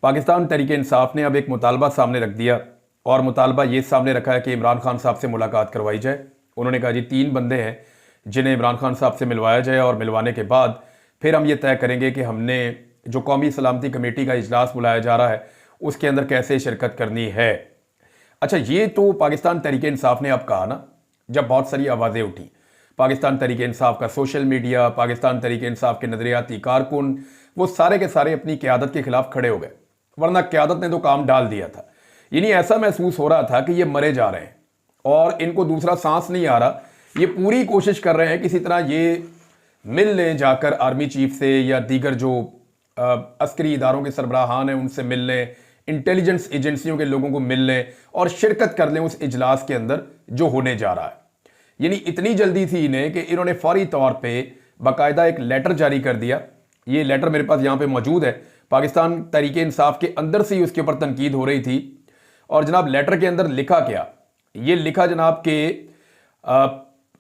पाकिस्तान तहरीक इंसाफ ने अब एक मुतालबा सामने रख दिया और मुतालबा ये सामने रखा है कि इमरान खान साहब से मुलाकात करवाई जाए। उन्होंने कहा जी 3 बंदे हैं जिन्हें इमरान खान साहब से मिलवाया जाए और मिलवाने के बाद फिर हम ये तय करेंगे कि हमने जो कौमी सलामती कमेटी का इजलास बुलाया जा रहा है उसके अंदर कैसे शिरकत करनी है। अच्छा, ये तो पाकिस्तान तहरीक इंसाफ ने अब कहा ना, जब बहुत सारी आवाज़ें उठी। पाकिस्तान तहरीक इंसाफ का सोशल मीडिया, पाकिस्तान तहरीक इंसाफ के नजरियाती कारकुन, वो सारे के सारे अपनी क़यादत के खिलाफ खड़े हो गए, वरना क़यादत ने तो काम डाल दिया था। यानी ऐसा महसूस हो रहा था कि ये मरे जा रहे हैं और इनको दूसरा सांस नहीं आ रहा। ये पूरी कोशिश कर रहे हैं किसी तरह ये मिल लें जाकर आर्मी चीफ से या दीगर जो अस्करी इदारों के सरबराहान हैं उनसे मिल लें, इंटेलिजेंस एजेंसियों के लोगों को मिल लें और शिरकत कर लें उस इजलास के अंदर जो होने जा रहा है। यानी इतनी जल्दी थी इन्हें कि इन्होंने फौरी तौर पे बाकायदा एक लेटर जारी कर दिया। ये लेटर मेरे पास यहाँ पे मौजूद है। पाकिस्तान तहरीक इंसाफ के अंदर से ही उसके ऊपर तनकीद हो रही थी और जनाब लेटर के अंदर लिखा क्या, ये लिखा जनाब के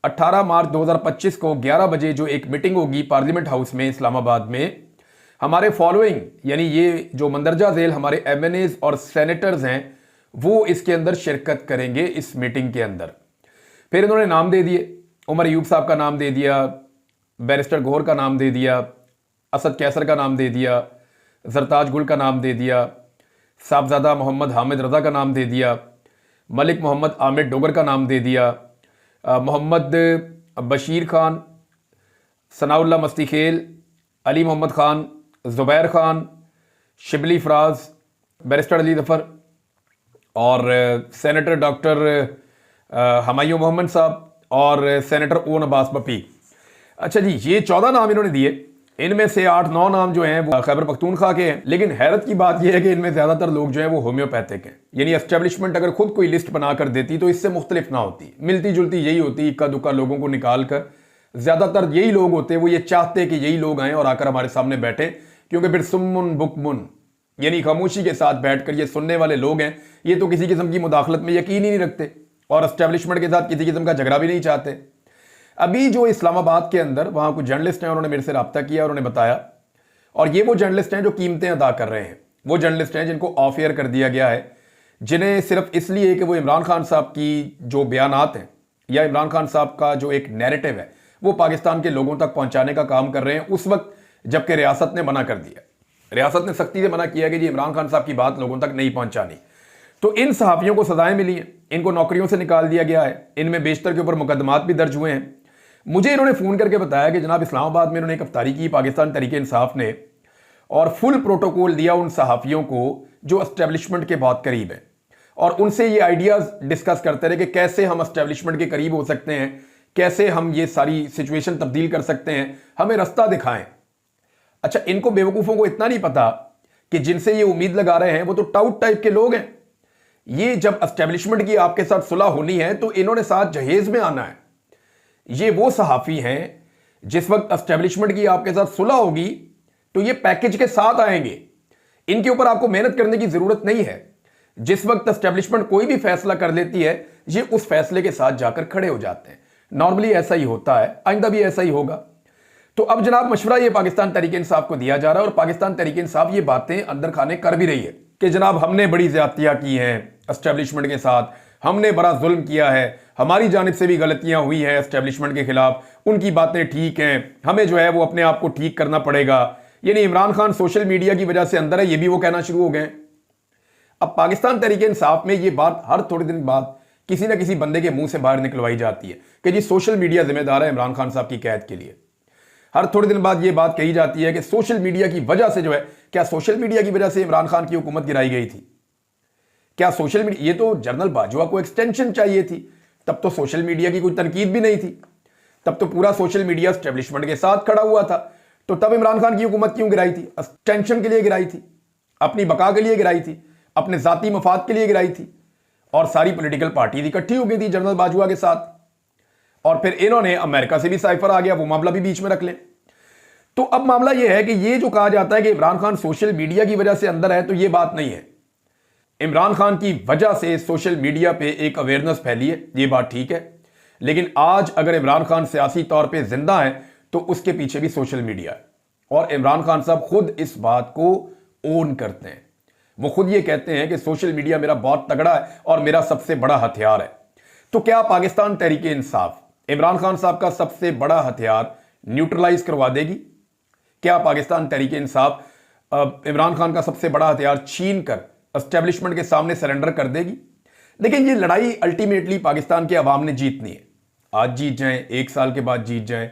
18 मार्च 2025 को 11 बजे जो एक मीटिंग होगी पार्लियामेंट हाउस में इस्लामाबाद में, हमारे फॉलोइंग यानी ये जो मंदरजा झेल हमारे एमएनएज और सेनेटर्स हैं वो इसके अंदर शिरकत करेंगे इस मीटिंग के अंदर। फिर इन्होंने नाम दे दिए, उमर अयूब साहब का नाम दे दिया, बैरिस्टर गौहर का नाम दे दिया, असद कैसर का नाम दे दिया, जरताज गुल का नाम दे दिया, साहबजादा मोहम्मद हामिद रजा का नाम दे दिया, मलिक मोहम्मद आमिर डोगर का नाम दे दिया, मोहम्मद बशीर खान, सनाउल्ला मस्ती खेल, अली मोहम्मद खान, ज़ुबैर खान, शिबली फराज, बैरिस्टर अली जफ़र और सेनेटर डॉक्टर हमायूं मोहम्मद साहब और सेनेटर ओन अब्बास बपी। अच्छा जी, ये 14 नाम इन्होंने दिए। इनमें से 8-9 नाम जो हैं वो खैबर पख्तूनख्वा के हैं, लेकिन हैरत की बात यह है कि इनमें ज़्यादातर लोग जो हैं वो होम्योपैथिक हैं। यानी एस्टेब्लिशमेंट अगर खुद कोई लिस्ट बनाकर देती तो इससे मुख्तलिफ ना होती, मिलती जुलती यही होती। इक्का दुक्का लोगों को निकाल कर ज़्यादातर यही लोग होते, वो ये चाहते कि यही लोग आएँ और आकर हमारे सामने बैठे, क्योंकि फिर सुम्मुन बुकमुन यानी खामोशी के साथ बैठकर ये सुनने वाले लोग हैं, ये तो किसी किस्म की मुदाखलत में यकीन ही नहीं रखते और एस्टेब्लिशमेंट के साथ किसी किस्म का झगड़ा भी नहीं चाहते। अभी जो इस्लामाबाद के अंदर वहाँ कुछ जर्नलिस्ट हैं, उन्होंने मेरे से रब्ता किया, उन्होंने बताया, और ये वो जर्नलिस्ट हैं जो कीमतें अदा कर रहे हैं। वो जर्नलिस्ट हैं जिनको ऑफ एयर कर दिया गया है, जिन्हें सिर्फ इसलिए कि वो इमरान खान साहब की जो बयानात हैं या इमरान खान साहब का जो एक नैरेटिव है वो पाकिस्तान के लोगों तक पहुँचाने का काम कर रहे हैं, उस वक्त जबकि रियासत ने मना कर दिया। रियासत ने सख्ती से मना किया कि जी इमरान खान साहब की बात लोगों तक नहीं पहुँचानी। तो इन सहाफ़ियों को सजाएं मिली हैं, इनको नौकरियों से निकाल दिया गया है, इनमें बेशतर के ऊपर मुकदमात भी दर्ज हुए हैं। मुझे इन्होंने फ़ोन करके बताया कि जनाब इस्लामाबाद में इन्होंने एक अफ्तारी की पाकिस्तान तहरीक इंसाफ ने और फुल प्रोटोकॉल दिया उन सहाफ़ियों को जो एस्टेब्लिशमेंट के बहुत करीब हैं, और उनसे ये आइडियाज़ डिस्कस करते रहे कि कैसे हम एस्टेब्लिशमेंट के करीब हो सकते हैं, कैसे हम ये सारी सिचुएशन तब्दील कर सकते हैं, हमें रास्ता दिखाएं। अच्छा, इनको बेवकूफ़ों को इतना नहीं पता कि जिनसे ये उम्मीद लगा रहे हैं वो तो टाउट टाइप के लोग हैं। ये जब एस्टेब्लिशमेंट की आपके साथ सुलह होनी है तो इन्होंने साथ जहेज में आना है। ये वो सहाफ़ी हैं जिस वक्त एस्टेब्लिशमेंट की आपके साथ सुलह होगी तो ये पैकेज के साथ आएंगे, इनके ऊपर आपको मेहनत करने की ज़रूरत नहीं है। जिस वक्त एस्टेब्लिशमेंट कोई भी फैसला कर लेती है ये उस फैसले के साथ जाकर खड़े हो जाते हैं। नॉर्मली ऐसा ही होता है, आइंदा भी ऐसा ही होगा। तो अब जनाब मशवरा ये पाकिस्तान तहरीक इंसाफ को दिया जा रहा है और पाकिस्तान तहरीक इंसाफ ये बातें अंदर खाने कर भी रही है कि जनाब हमने बड़ी ज्यादतियां की हैं एस्टेब्लिशमेंट के साथ, हमने बड़ा जुल्म किया है, हमारी जानिब से भी गलतियां हुई हैं एस्टेब्लिशमेंट के खिलाफ, उनकी बातें ठीक हैं, हमें जो है वो अपने आप को ठीक करना पड़ेगा। यानी इमरान खान सोशल मीडिया की वजह से अंदर है, ये भी वो कहना शुरू हो गए। अब पाकिस्तान तहरीक इंसाफ में ये बात हर थोड़े दिन बाद किसी ना किसी बंदे के मुंह से बाहर निकलवाई जाती है कि जी सोशल मीडिया जिम्मेदार है इमरान खान साहब की कैद के लिए। हर थोड़े दिन बाद ये बात कही जाती है कि सोशल मीडिया की वजह से जो है, क्या सोशल मीडिया की वजह से इमरान खान की हुकूमत गिराई गई थी? क्या सोशल मीडिया, ये तो जनरल बाजवा को एक्सटेंशन चाहिए थी, तब तो सोशल मीडिया की कोई तनकीद भी नहीं थी, तब तो पूरा सोशल मीडिया एस्टेब्लिशमेंट के साथ खड़ा हुआ था। तो तब इमरान खान की हुकूमत क्यों गिराई थी? एक्सटेंशन के लिए गिराई थी, अपनी बका के लिए गिराई थी, अपने जाती मफाद के लिए गिराई थी, और सारी पॉलिटिकल पार्टीज इकट्ठी हो गई थी जनरल बाजवा के साथ। और फिर इन्होंने अमेरिका से भी साइफर आ गया, वो मामला भी बीच में रख लें। तो अब मामला यह है कि ये जो कहा जाता है कि इमरान खान सोशल मीडिया की वजह से अंदर है, तो ये बात नहीं है। इमरान खान की वजह से सोशल मीडिया पे एक अवेयरनेस फैली है, ये बात ठीक है, लेकिन आज अगर इमरान खान सियासी तौर पे जिंदा है तो उसके पीछे भी सोशल मीडिया है, और इमरान खान साहब खुद इस बात को ओन करते हैं। वो खुद ये कहते हैं कि सोशल मीडिया मेरा बहुत तगड़ा है और मेरा सबसे बड़ा हथियार है। तो क्या पाकिस्तान तहरीक इंसाफ इमरान खान साहब का सबसे बड़ा हथियार न्यूट्रलाइज करवा देगी? क्या पाकिस्तान तहरीक इंसाफ इमरान खान का सबसे बड़ा हथियार छीन कर एस्टेब्लिशमेंट के सामने सरेंडर कर देगी? लेकिन ये लड़ाई अल्टीमेटली पाकिस्तान के अवाम ने जीतनी है। आज जीत जाएं, 1 साल के बाद जीत जाएं,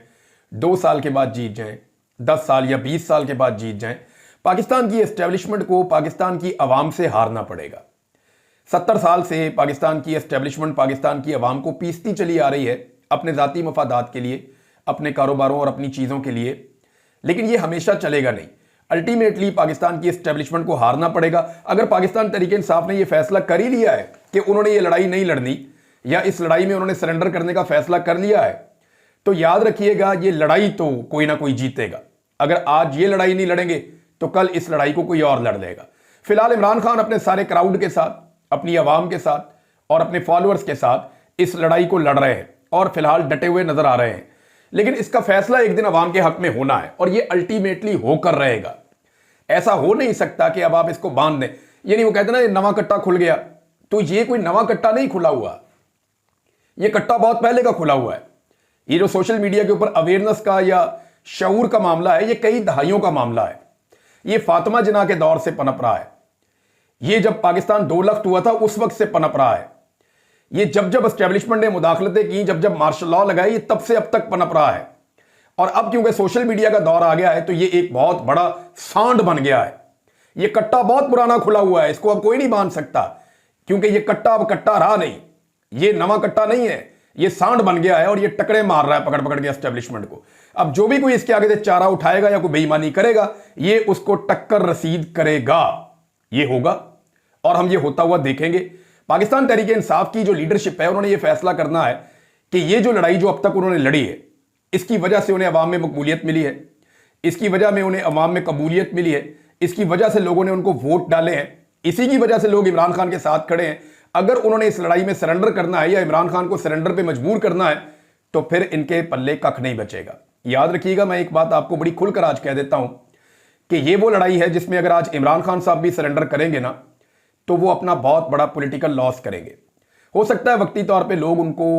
2 साल के बाद जीत जाएं, 10 साल या 20 साल के बाद जीत जाएं, पाकिस्तान की एस्टेब्लिशमेंट को पाकिस्तान की अवाम से हारना पड़ेगा। 70 साल से पाकिस्तान की एस्टेब्लिशमेंट पाकिस्तान की अवाम को पीसती चली आ रही है अपने ज़ाती मफादात के लिए, अपने कारोबारों और अपनी चीज़ों के लिए, लेकिन ये हमेशा चलेगा नहीं। अल्टीमेटली पाकिस्तान की एस्टेब्लिशमेंट को हारना पड़ेगा। अगर पाकिस्तान तहरीक इंसाफ ने यह फैसला कर ही लिया है कि उन्होंने ये लड़ाई नहीं लड़नी या इस लड़ाई में उन्होंने सरेंडर करने का फैसला कर लिया है, तो याद रखिएगा ये लड़ाई तो कोई ना कोई जीतेगा। अगर आज ये लड़ाई नहीं लड़ेंगे तो कल इस लड़ाई को कोई और लड़ लेगा। फिलहाल इमरान खान अपने सारे क्राउड के साथ, अपनी आवाम के साथ और अपने फॉलोअर्स के साथ इस लड़ाई को लड़ रहे हैं और फिलहाल डटे हुए नजर आ रहे हैं, लेकिन इसका फैसला एक दिन अवाम के हक में होना है और ये अल्टीमेटली होकर रहेगा। ऐसा हो नहीं सकता कि अब आप इसको बांध दें। यानी वो कहते हैं ना, ये नवा कट्टा खुल गया, तो ये कोई नवा कट्टा नहीं खुला हुआ, ये कट्टा बहुत पहले का खुला हुआ है। ये जो सोशल मीडिया के ऊपर अवेयरनेस का या शऊर का मामला है, ये कई दहाइयों का मामला है। ये फातिमा जिन्ना के दौर से पनप रहा है, ये जब पाकिस्तान 2 लख्त हुआ था उस वक्त से पनप रहा है, ये जब जब एस्टेब्लिशमेंट ने मुदाखलतें की, जब जब मार्शल लॉ लगाई, ये तब से अब तक पनप रहा है। और अब क्योंकि सोशल मीडिया का दौर आ गया है तो ये एक बहुत बड़ा सांड बन गया है। ये कट्टा बहुत पुराना खुला हुआ है, इसको अब कोई नहीं बांध सकता, क्योंकि ये कट्टा अब कट्टा रहा नहीं, ये नवा कट्टा नहीं है, ये सांड बन गया है और ये टकरे मार रहा है पकड़ पकड़ के एस्टेब्लिशमेंट को। अब जो भी कोई इसके आगे से चारा उठाएगा या कोई बेईमानी करेगा, ये उसको टक्कर रसीद करेगा, ये होगा और हम ये होता हुआ देखेंगे। पाकिस्तान तहरीक इंसाफ की जो लीडरशिप है, उन्होंने ये फैसला करना है कि ये जो लड़ाई जो अब तक उन्होंने लड़ी है, इसकी वजह से उन्हें अवाम में मकबूलियत मिली है, इसकी वजह में उन्हें अवाम में कबूलियत मिली है, इसकी वजह से लोगों ने उनको वोट डाले हैं, इसी की वजह से लोग इमरान खान के साथ खड़े हैं। अगर उन्होंने इस लड़ाई में सरेंडर करना है या इमरान खान को सरेंडर पे मजबूर करना है तो फिर इनके पल्ले कख नहीं बचेगा। याद रखिएगा, मैं एक बात आपको बड़ी खुलकर आज कह देता हूं कि ये वो लड़ाई है जिसमें अगर आज इमरान खान साहब भी सरेंडर करेंगे ना, तो वो अपना बहुत बड़ा पॉलिटिकल लॉस करेंगे। हो सकता है वक्ती तौर पे लोग उनको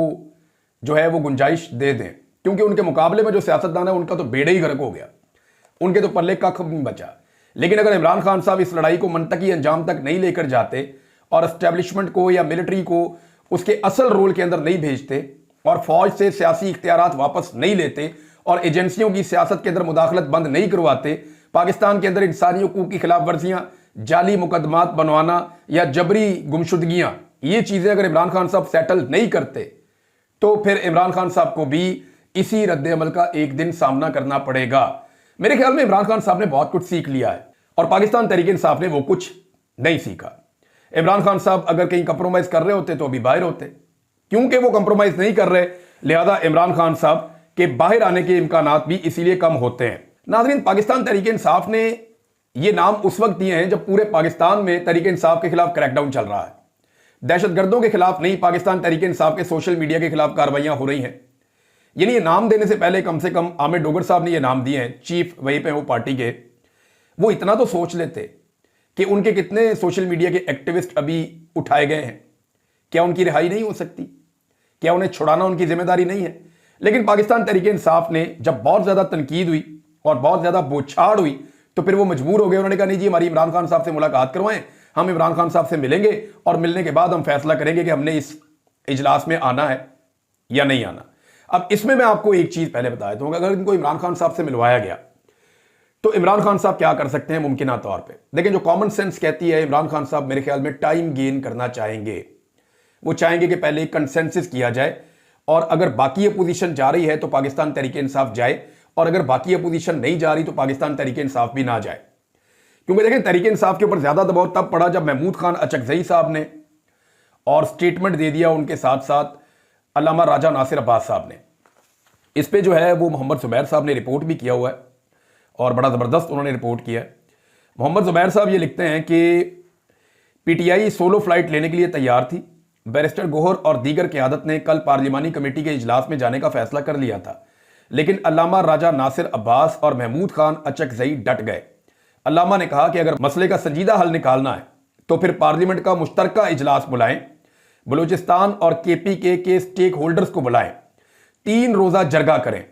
जो है वो गुंजाइश दे दें, क्योंकि उनके मुकाबले में जो सियासतदान है उनका तो बेड़ा ही गर्क हो गया, उनके तो पल्ले कख नहीं बचा। लेकिन अगर इमरान खान साहब इस लड़ाई को मंतकी अंजाम तक नहीं लेकर जाते और एस्टेब्लिशमेंट को या मिलिट्री को उसके असल रोल के अंदर नहीं भेजते और फौज से सियासी इख्तियारात वापस नहीं लेते और एजेंसियों की सियासत के अंदर मुदाखलत बंद नहीं करवाते, पाकिस्तान के अंदर इंसानी हकूक की खिलाफ वर्जियां, जाली मुकदमात बनवाना या जबरी गुमशुदगियां, ये चीजें अगर इमरान खान साहब सेटल नहीं करते तो फिर इमरान खान साहब को भी इसी रद्द-ए-अमल का एक दिन सामना करना पड़ेगा। मेरे ख्याल में इमरान खान साहब ने बहुत कुछ सीख लिया है और पाकिस्तान तहरीक इंसाफ ने वो कुछ नहीं सीखा। इमरान खान साहब अगर कहीं कंप्रोमाइज कर रहे होते तो अभी बाहर होते, क्योंकि वो कंप्रोमाइज नहीं कर रहे, लिहाजा इमरान खान साहब के बाहर आने के इम्कानात भी इसीलिए कम होते हैं। नाज़रीन, पाकिस्तान तहरीक इंसाफ ने ये नाम उस वक्त दिए हैं जब पूरे पाकिस्तान में तहरीक इंसाफ के खिलाफ क्रैकडाउन चल रहा है। दहशतगर्दों के खिलाफ नहीं, पाकिस्तान तहरीक इंसाफ के सोशल मीडिया के खिलाफ कार्रवाइयां हो रही हैं। यानी ये नाम देने से पहले कम से कम आमिर डोगर साहब ने ये नाम दिए हैं, चीफ वहीं पे वो पार्टी के, वो इतना तो सोच लेते कि उनके कितने सोशल मीडिया के एक्टिविस्ट अभी उठाए गए हैं, क्या उनकी रिहाई नहीं हो सकती, क्या उन्हें छुड़ाना उनकी जिम्मेदारी नहीं है? लेकिन पाकिस्तान तहरीक इंसाफ ने जब बहुत ज्यादा तनकीद हुई और बहुत ज्यादा बौछाड़ हुई तो फिर वो मजबूर हो गए, उन्होंने कहा नहीं जी, हमारी इमरान खान साहब से मुलाकात करवाएं, हम इमरान खान साहब से मिलेंगे और मिलने के बाद हम फैसला करेंगे कि हमने इस इजलास में आना है या नहीं आना। अब इसमें मैं आपको एक चीज पहले बता देता हूं, अगर इनको इमरान खान साहब से मिलवाया गया तो इमरान खान साहब क्या कर सकते हैं मुमकिन तौर पे। लेकिन जो कॉमन सेंस कहती है, इमरान खान साहब मेरे ख्याल में टाइम गेन करना चाहेंगे। वो चाहेंगे कि पहले कंसेंसस किया जाए और अगर बाकी अपोजिशन जा रही है तो पाकिस्तान तहरीक इंसाफ जाए और अगर बाकी अपोजिशन नहीं जा रही तो पाकिस्तान तहरीक इंसाफ भी ना जाए। क्योंकि देखें, तहरीक इंसाफ के ऊपर ज्यादा दबाव तब पड़ा जब महमूद खान अचकजई साहब ने और स्टेटमेंट दे दिया, उनके साथ साथ अल्लामा राजा नासिर अब्बास साहब ने। इस पे जो है वो मोहम्मद जुबैर साहब ने रिपोर्ट भी किया हुआ है और बड़ा ज़बरदस्त उन्होंने रिपोर्ट किया है। मोहम्मद जुबैर साहब ये लिखते हैं कि पीटीआई सोलो फ्लाइट लेने के लिए तैयार थी। बैरिस्टर गोहर और दीगर क़यादत ने कल पार्लिमानी कमेटी के इजलास में जाने का फैसला कर लिया था, लेकिन अल्लामा राजा नासिर अब्बास और महमूद खान अचकजई डट गए। अल्लामा ने कहा कि अगर मसले का संजीदा हल निकालना है तो फिर पार्लियामेंट का मुश्तरका इजलास बुलाएं, बलूचिस्तान और केपीके के स्टेक होल्डर्स को बुलाएं, 3 रोजा जरगा करें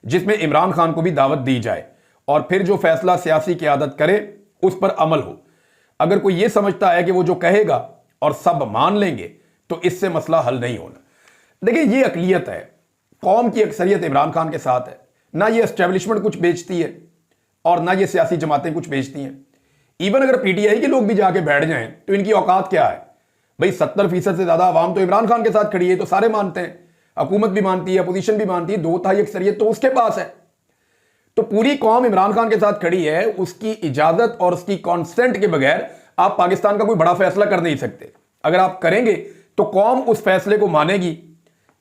जिसमें इमरान खान को भी दावत दी जाए और फिर जो फैसला सियासी क़यादत करे उस पर अमल हो। अगर कोई यह समझता है कि वो जो कहेगा और सब मान लेंगे तो इससे मसला हल नहीं होना। देखिए, ये अकलियत है, कौम की अक्सरियत इमरान खान के साथ है। ना ये एस्टेब्लिशमेंट कुछ बेचती है और ना ये सियासी जमातें कुछ बेचती हैं। इवन अगर पीटीआई के लोग भी जाके बैठ जाएं तो इनकी औकात क्या है भाई? 70% से ज्यादा आवाम तो इमरान खान के साथ खड़ी है, तो सारे मानते हैं, हुकूमत भी मानती है, अपोजिशन भी मानती है, 2/3 अक्सरियत तो उसके पास है। तो पूरी कौम इमरान खान के साथ खड़ी है, उसकी इजाजत और उसकी कॉन्सेंट के बगैर आप पाकिस्तान का कोई बड़ा फैसला कर नहीं सकते। अगर आप करेंगे तो कौम उस फैसले को मानेगी,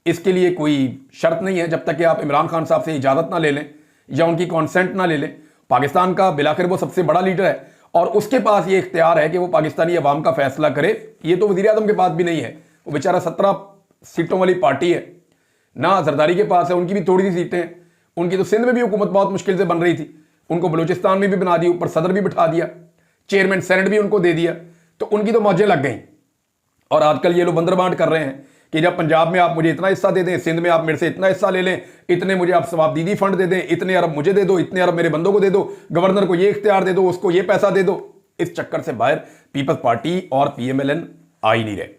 इसके लिए कोई शर्त नहीं है जब तक कि आप इमरान खान साहब से इजाजत ना ले लें या उनकी कॉन्सेंट ना ले लें। पाकिस्तान का बिलाखिर वो सबसे बड़ा लीडर है और उसके पास ये इख्तियार है कि वो पाकिस्तानी अवाम का फैसला करे। ये तो वज़ीर आज़म के पास भी नहीं है, वो बेचारा 17 सीटों वाली पार्टी है ना, जरदारी के पास है, उनकी भी थोड़ी सी सीटें हैं। उनकी तो सिंध में भी हुकूमत बहुत मुश्किल से बन रही थी, उनको बलूचिस्तान में भी बना दी, ऊपर सदर भी बिठा दिया, चेयरमैन सेनेट भी उनको दे दिया, तो उनकी तो मौजें लग गई। और आजकल ये लोग बंदरबांट कर रहे हैं कि जब पंजाब में आप मुझे इतना हिस्सा दे दें, सिंध में आप मेरे से इतना हिस्सा ले लें, इतने मुझे आप सवाबदीदी फंड दे दें, इतने अरब मुझे दे दो, इतने अरब मेरे बंदों को दे दो, गवर्नर को ये इख्तियार दे दो, उसको ये पैसा दे दो। इस चक्कर से बाहर पीपल्स पार्टी और पीएमएलएन आ ही नहीं रहे।